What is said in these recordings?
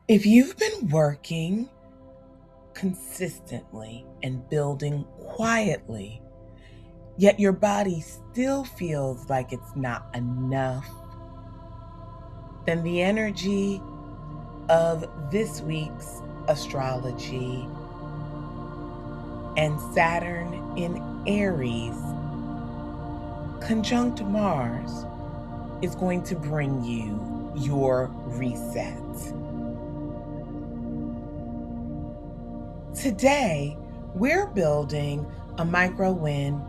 If you've been working consistently and building quietly, yet your body still feels like it's not enough, then the energy of this week's astrology and Saturn in Aries conjunct Mars is going to bring you your reset. Today, we're building a micro-win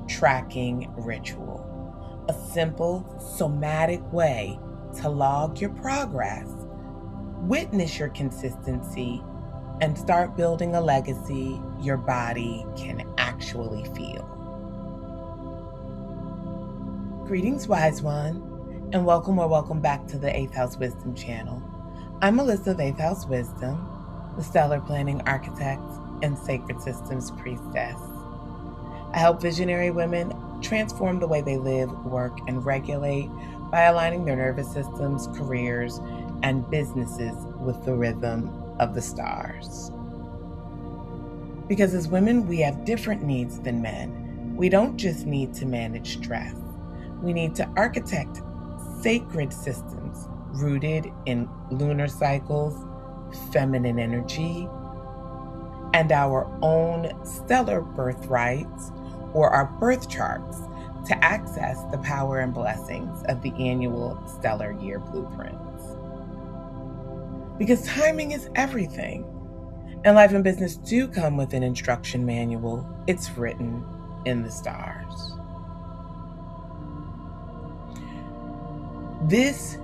tracking ritual, a simple somatic way to log your progress, witness your consistency, and start building a legacy your body can actually feel. Greetings, wise one, and welcome back to the 8th House Wisdom channel. I'm Melissa of 8th House Wisdom, the stellar planning architect and sacred systems priestess. I help visionary women transform the way they live, work, and regulate by aligning their nervous systems, careers, and businesses with the rhythm of the stars. Because as women, we have different needs than men. We don't just need to manage stress. We need to architect sacred systems rooted in lunar cycles, feminine energy, and our own stellar birthrights or our birth charts to access the power and blessings of the annual stellar year blueprints. Because timing is everything, and life and business do come with an instruction manual. It's written in the stars. This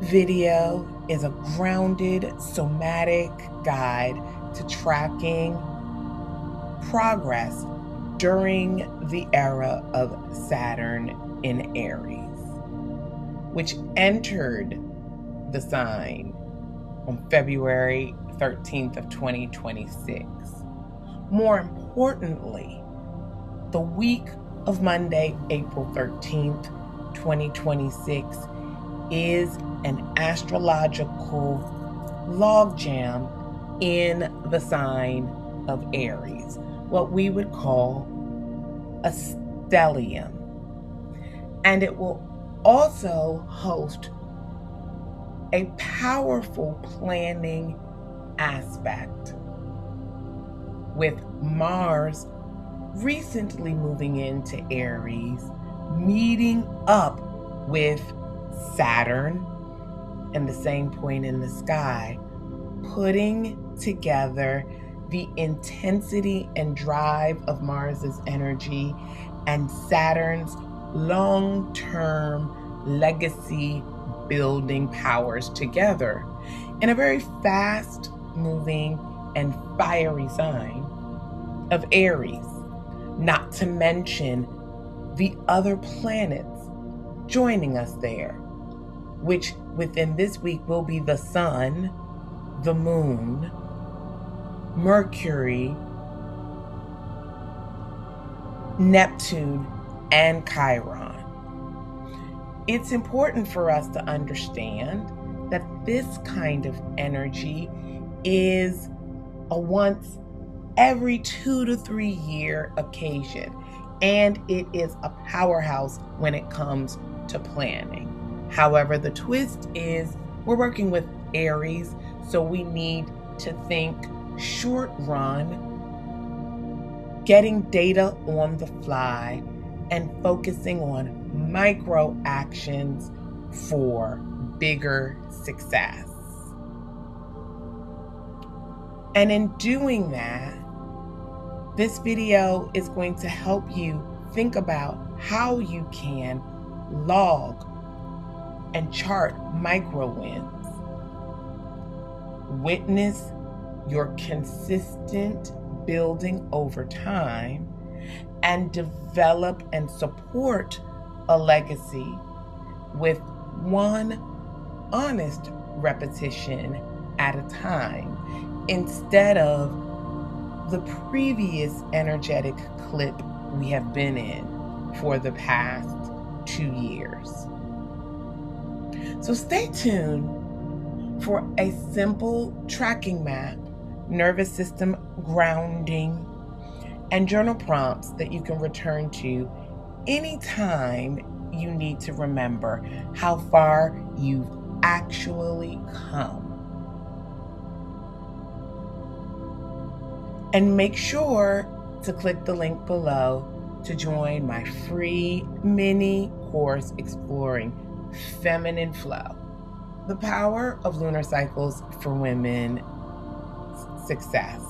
video is a grounded somatic guide to tracking progress during the era of Saturn in Aries, which entered the sign on February 13th of 2026. More importantly, the week of Monday, April 13th, 2026 is an astrological logjam in the sign of Aries, what we would call a stellium. And it will also host a powerful planning aspect, with Mars recently moving into Aries, meeting up with Saturn and the same point in the sky, putting together the intensity and drive of Mars's energy and Saturn's long-term legacy building powers together in a very fast-moving and fiery sign of Aries, not to mention the other planets joining us there, which within this week will be the Sun, the Moon, Mercury, Neptune, and Chiron. It's important for us to understand that this kind of energy is a once every 2 to 3 year occasion, and it is a powerhouse when it comes to planning. However, the twist is we're working with Aries, so we need to think short run, getting data on the fly, and focusing on micro actions for bigger success. And in doing that, this video is going to help you think about how you can log and chart micro wins. Witness your consistent building over time and develop and support a legacy with one honest repetition at a time instead of the previous energetic clip we have been in for the past 2 years. So stay tuned for a simple tracking map, nervous system grounding, and journal prompts that you can return to anytime you need to remember how far you've actually come. And make sure to click the link below to join my free mini course exploring feminine flow, the power of lunar cycles for women success.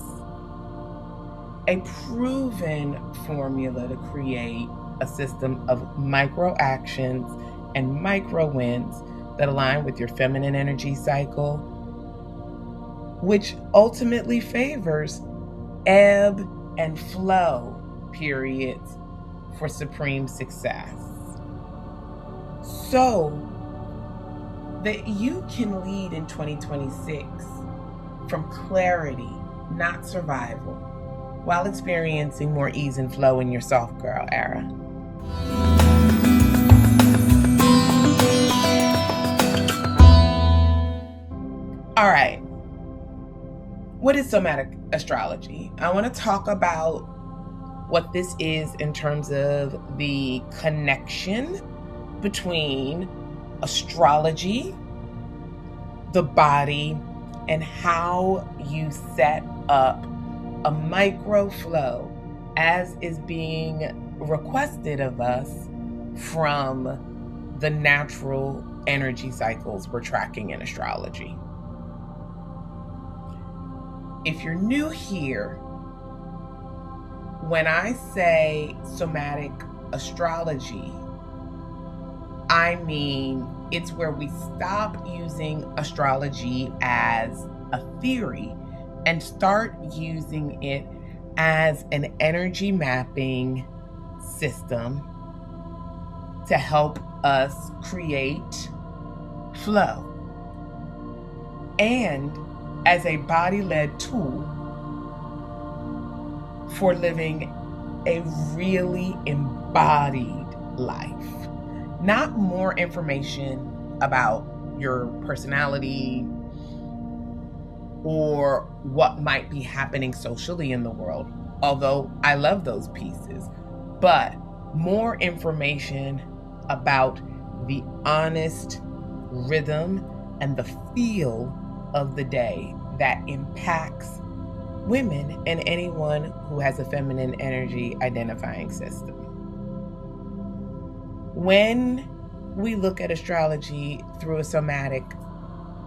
A proven formula to create a system of micro actions and micro wins that align with your feminine energy cycle, which ultimately favors ebb and flow periods for supreme success, so that you can lead in 2026 from clarity, not survival, while experiencing more ease and flow in your soft girl era. All right. What is somatic astrology? I want to talk about what this is in terms of the connection between astrology, the body, and how you set up a micro flow as is being requested of us from the natural energy cycles we're tracking in astrology. If you're new here, when I say somatic astrology, I mean it's where we stop using astrology as a theory and start using it as an energy mapping system to help us create flow, and as a body-led tool for living a really embodied life. Not more information about your personality or what might be happening socially in the world, although I love those pieces, but more information about the honest rhythm and the feel of the day that impacts women and anyone who has a feminine energy identifying system. When we look at astrology through a somatic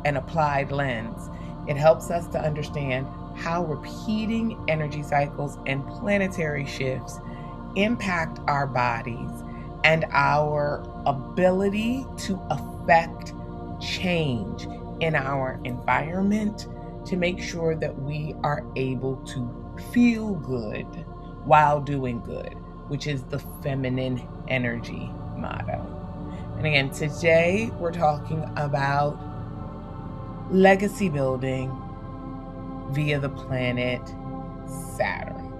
and applied lens, it helps us to understand how repeating energy cycles and planetary shifts impact our bodies and our ability to affect change in our environment to make sure that we are able to feel good while doing good, which is the feminine energy motto. And again, today we're talking about legacy building via the planet Saturn.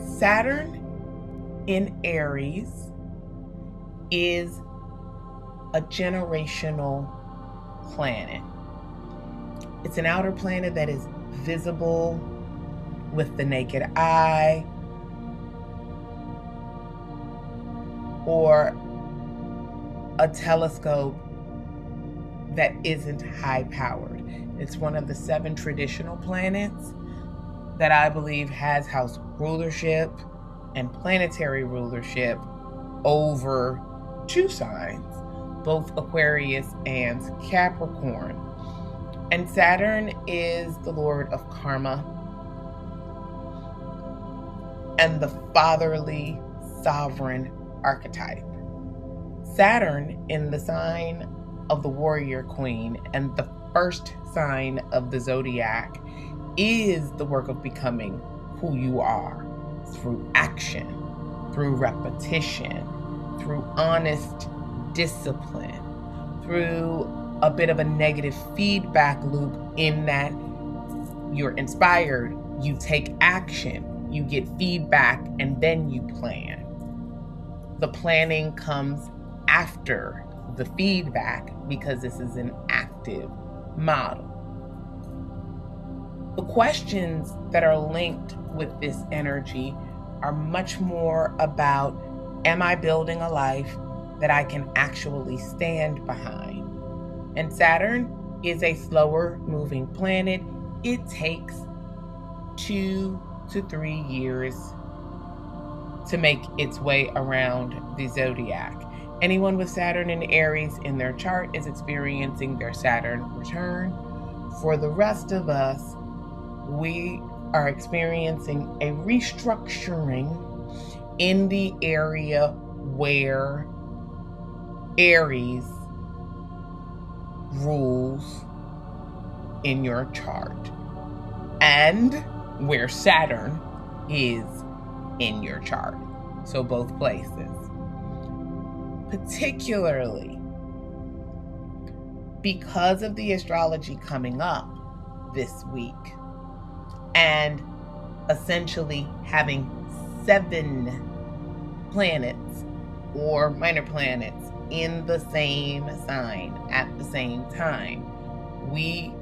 Saturn in Aries is a generational planet. It's an outer planet that is visible with the naked eye or a telescope that isn't high powered. It's one of the 7 traditional planets that I believe has house rulership and planetary rulership over 2 signs, both Aquarius and Capricorn. And Saturn is the lord of karma and the fatherly sovereign archetype. Saturn in the sign of the warrior queen and the first sign of the zodiac is the work of becoming who you are through action, through repetition, through honest discipline, through a bit of a negative feedback loop in that you're inspired, you take action, you get feedback, and then you plan. The planning comes after the feedback because this is an active model. The questions that are linked with this energy are much more about, am I building a life that I can actually stand behind? And Saturn is a slower moving planet. It takes 2 to 3 years to make its way around the zodiac. Anyone with Saturn and Aries in their chart is experiencing their Saturn return. For the rest of us, we are experiencing a restructuring in the area where Aries rules in your chart and where Saturn is in your chart. So both places. Particularly because of the astrology coming up this week and essentially having 7 planets or minor planets in the same sign at the same time, we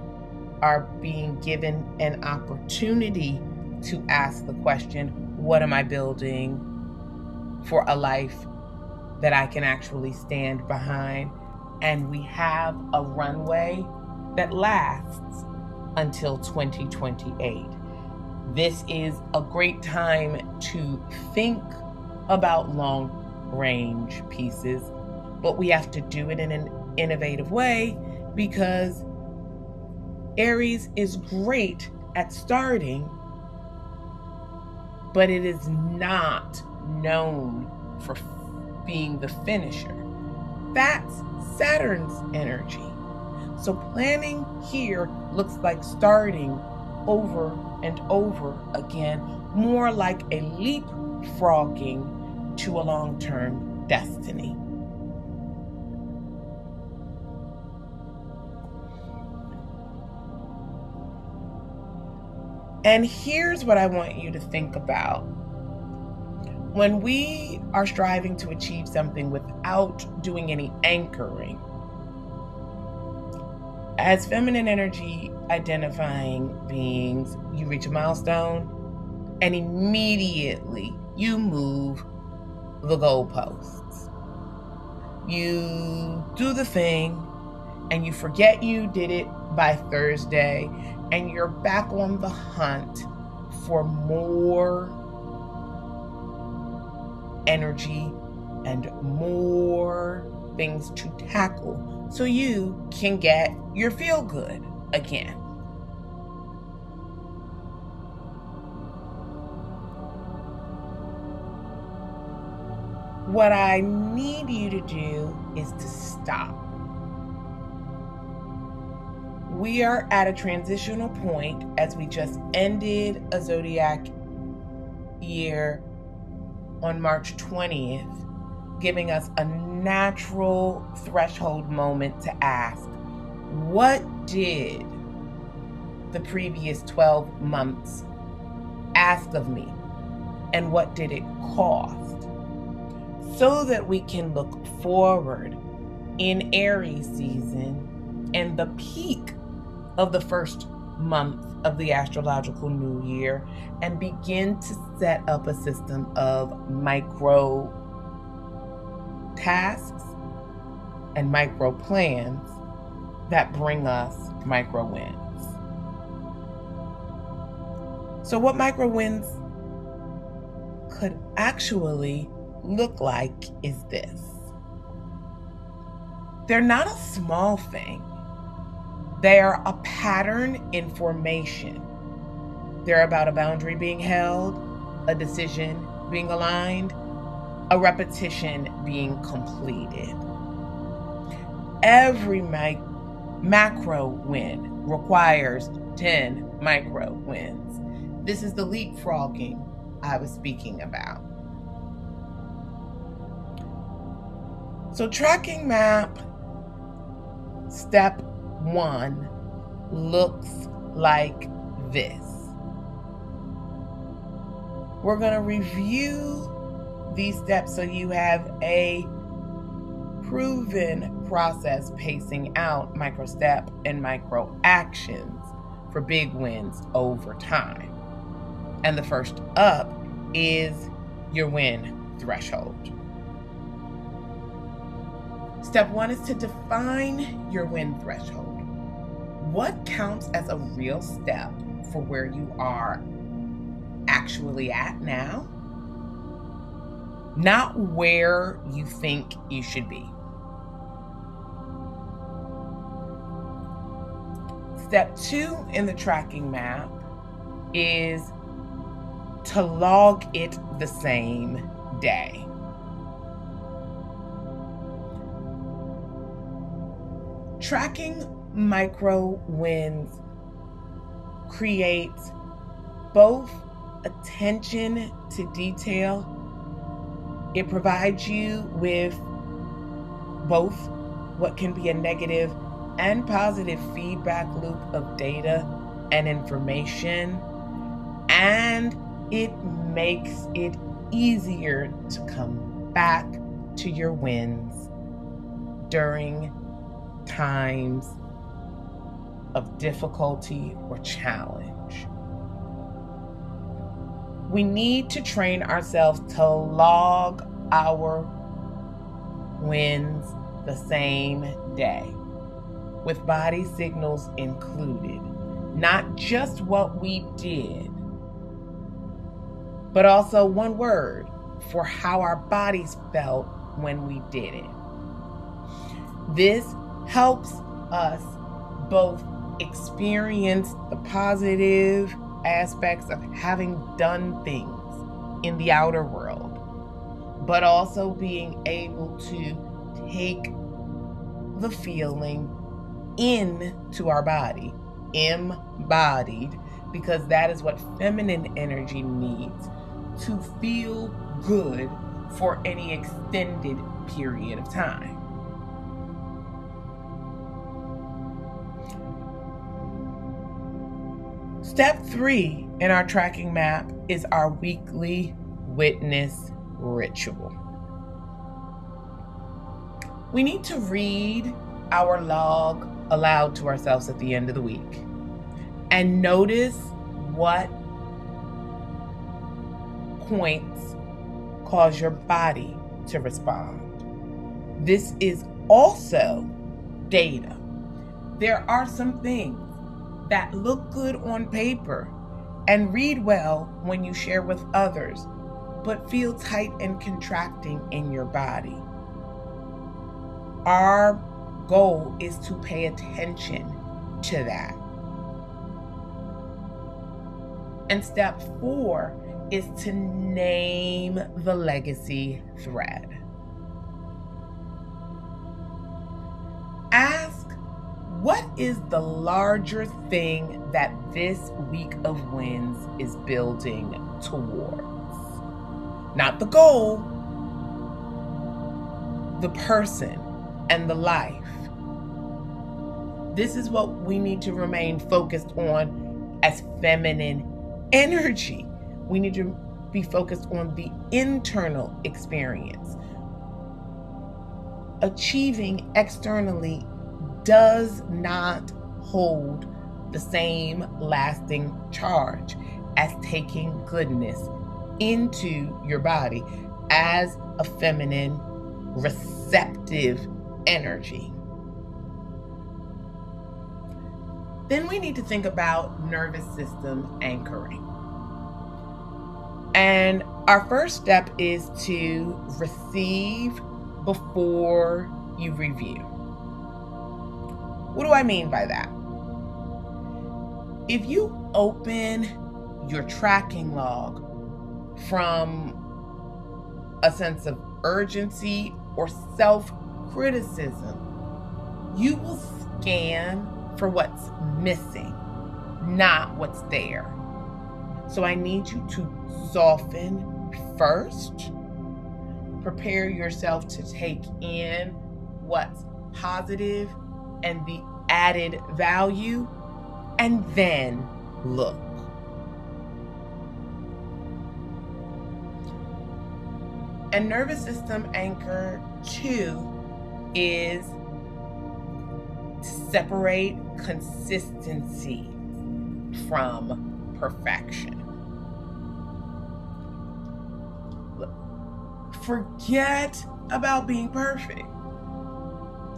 are being given an opportunity to ask the question, what am I building for a life that I can actually stand behind? And we have a runway that lasts until 2028. This is a great time to think about long-range pieces, but we have to do it in an innovative way because Aries is great at starting, but it is not known for being the finisher. That's Saturn's energy. So planning here looks like starting over and over again, more like a leapfrogging to a long-term destiny. And here's what I want you to think about. When we are striving to achieve something without doing any anchoring, as feminine energy identifying beings, you reach a milestone and immediately you move the goalposts. You do the thing and you forget you did it by Thursday, and you're back on the hunt for more energy and more things to tackle so you can get your feel good again. What I need you to do is to stop. We are at a transitional point as we just ended a zodiac year on March 20th, giving us a natural threshold moment to ask, what did the previous 12 months ask of me, and what did it cost? So that we can look forward in Aries season and the peak of the first month of the astrological new year and begin to set up a system of micro tasks and micro plans that bring us micro wins. So what micro wins could actually look like is this. They're not a small thing. They are a pattern in formation. They're about a boundary being held, a decision being aligned, a repetition being completed. Every macro win requires 10 micro wins. This is the leapfrogging I was speaking about. So tracking map step 1 looks like this. We're going to review these steps so you have a proven process pacing out micro step and micro actions for big wins over time. And the first up is your win threshold. Step 1 is to define your win threshold. What counts as a real step for where you are actually at now? Not where you think you should be. Step 2 in the tracking map is to log it the same day. Tracking micro wins creates both attention to detail. It provides you with both what can be a negative and positive feedback loop of data and information, and it makes it easier to come back to your wins during times of difficulty or challenge. We need to train ourselves to log our wins the same day, with body signals included. Not just what we did, but also one word for how our bodies felt when we did it. This helps us both experience the positive aspects of having done things in the outer world, but also being able to take the feeling into our body, embodied, because that is what feminine energy needs to feel good for any extended period of time. Step 3 in our tracking map is our weekly witness ritual. We need to read our log aloud to ourselves at the end of the week and notice what points cause your body to respond. This is also data. There are some things that look good on paper and read well when you share with others, but feel tight and contracting in your body. Our goal is to pay attention to that. And step 4 is to name the legacy thread. Ask, what is the larger thing that this week of wins is building towards? Not the goal, the person and the life. This is what we need to remain focused on as feminine energy. We need to be focused on the internal experience. Achieving externally does not hold the same lasting charge as taking goodness into your body as a feminine, receptive energy. Then we need to think about nervous system anchoring. And our first step is to receive before you review. What do I mean by that? If you open your tracking log from a sense of urgency or self-criticism, you will scan for what's missing, not what's there. So I need you to soften first. Prepare yourself to take in what's positive and the added value, and then look. And nervous system anchor 2 is to separate consistency from perfection. Forget about being perfect.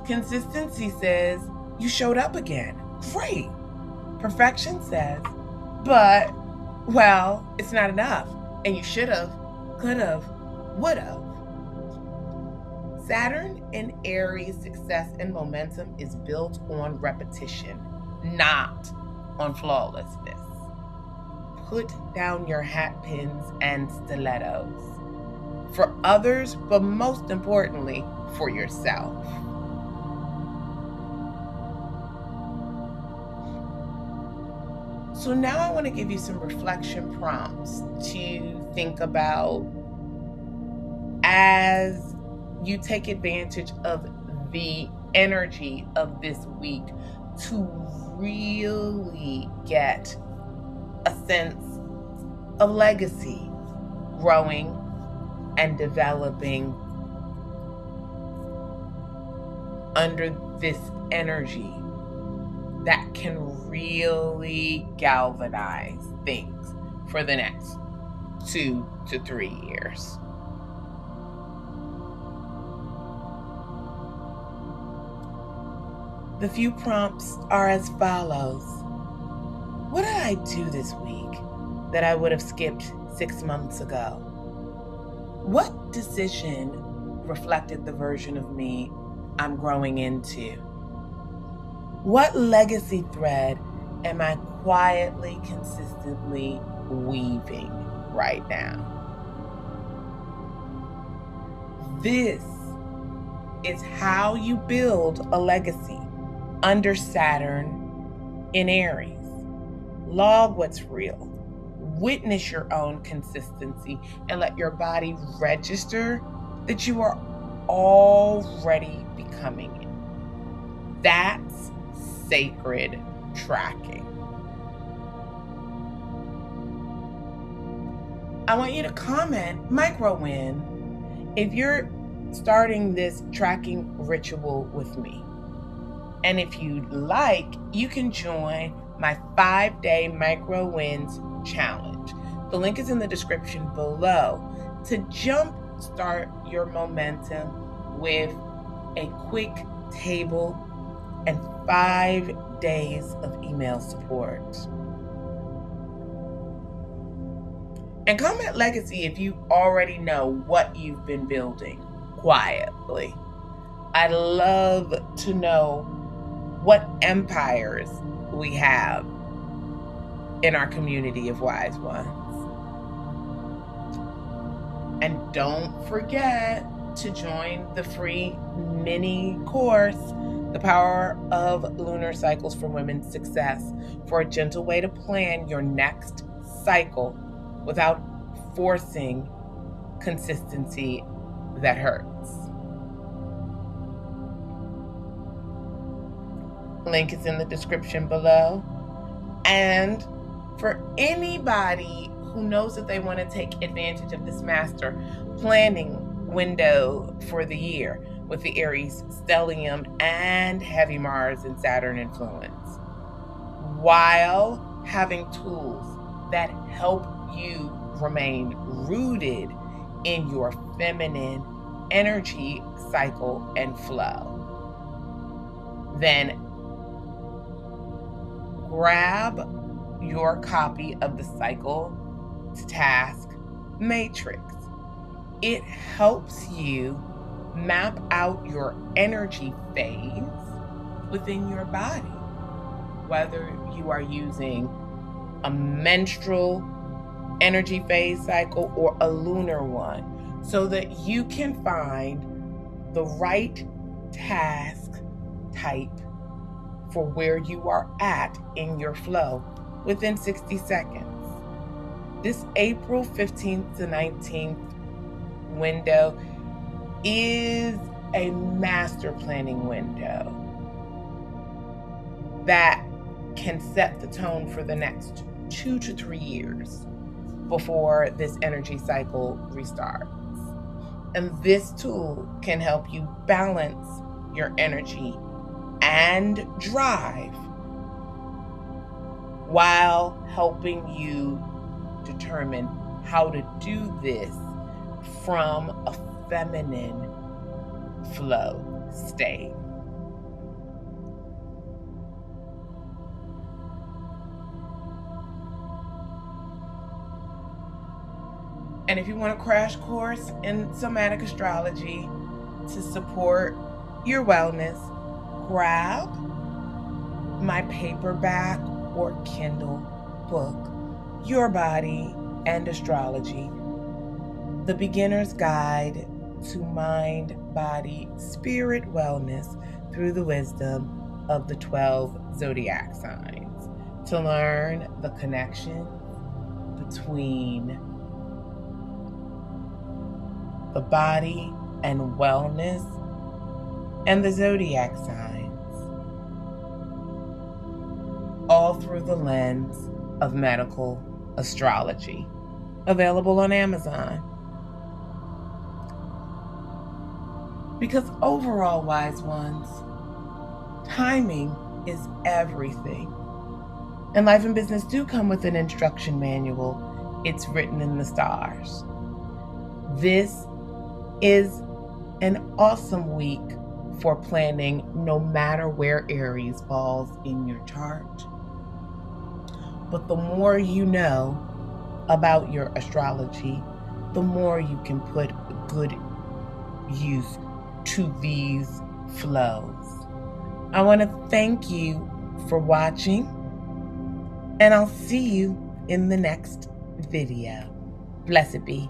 Consistency says you showed up again. Great. Perfection says, but, well, it's not enough. And you should have, could have, would have. Saturn in Aries success and momentum is built on repetition, not on flawlessness. Put down your hat pins and stilettos. For others, but most importantly, for yourself. So now I want to give you some reflection prompts to think about as you take advantage of the energy of this week to really get a sense of legacy growing and developing under this energy that can really galvanize things for the next 2 to 3 years. The few prompts are as follows. What did I do this week that I would have skipped 6 months ago? What decision reflected the version of me I'm growing into? What legacy thread am I quietly, consistently weaving right now? This is how you build a legacy under Saturn in Aries. Log what's real. Witness your own consistency and let your body register that you are already becoming it. That's sacred tracking. I want you to comment micro win if you're starting this tracking ritual with me. And if you'd like, you can join my 5-day micro wins challenge. The link is in the description below to jumpstart your momentum with a quick table and 5 days of email support. And comment legacy if you already know what you've been building quietly. I'd love to know what empires we have in our community of wise ones. And don't forget to join the free mini course, The Power of Lunar Cycles for Women's Success, for a gentle way to plan your next cycle without forcing consistency that hurts. Link is in the description below. And for anybody who knows that they want to take advantage of this master planning window for the year with the Aries, Stellium, and heavy Mars and Saturn influence, while having tools that help you remain rooted in your feminine energy, cycle, and flow, then grab your copy of the Cycle to Task Matrix. It helps you map out your energy phase within your body, whether you are using a menstrual energy phase cycle or a lunar one, so that you can find the right task type for where you are at in your flow within 60 seconds. This April 15th to 19th window is a master planning window that can set the tone for the next 2 to 3 years before this energy cycle restarts. And this tool can help you balance your energy and drive while helping you determine how to do this from a feminine flow state. And if you want a crash course in somatic astrology to support your wellness, grab my paperback or Kindle book, Your Body and Astrology, The Beginner's Guide to Mind, Body, Spirit Wellness through the Wisdom of the 12 Zodiac Signs, to learn the connection between the body and wellness and the zodiac signs, all through the lens of medical astrology. Available on Amazon. Because overall, wise ones, timing is everything. And life and business do come with an instruction manual. It's written in the stars. This is an awesome week for planning, no matter where Aries falls in your chart. But the more you know about your astrology, the more you can put good use to these flows. I want to thank you for watching, and I'll see you in the next video. Blessed be.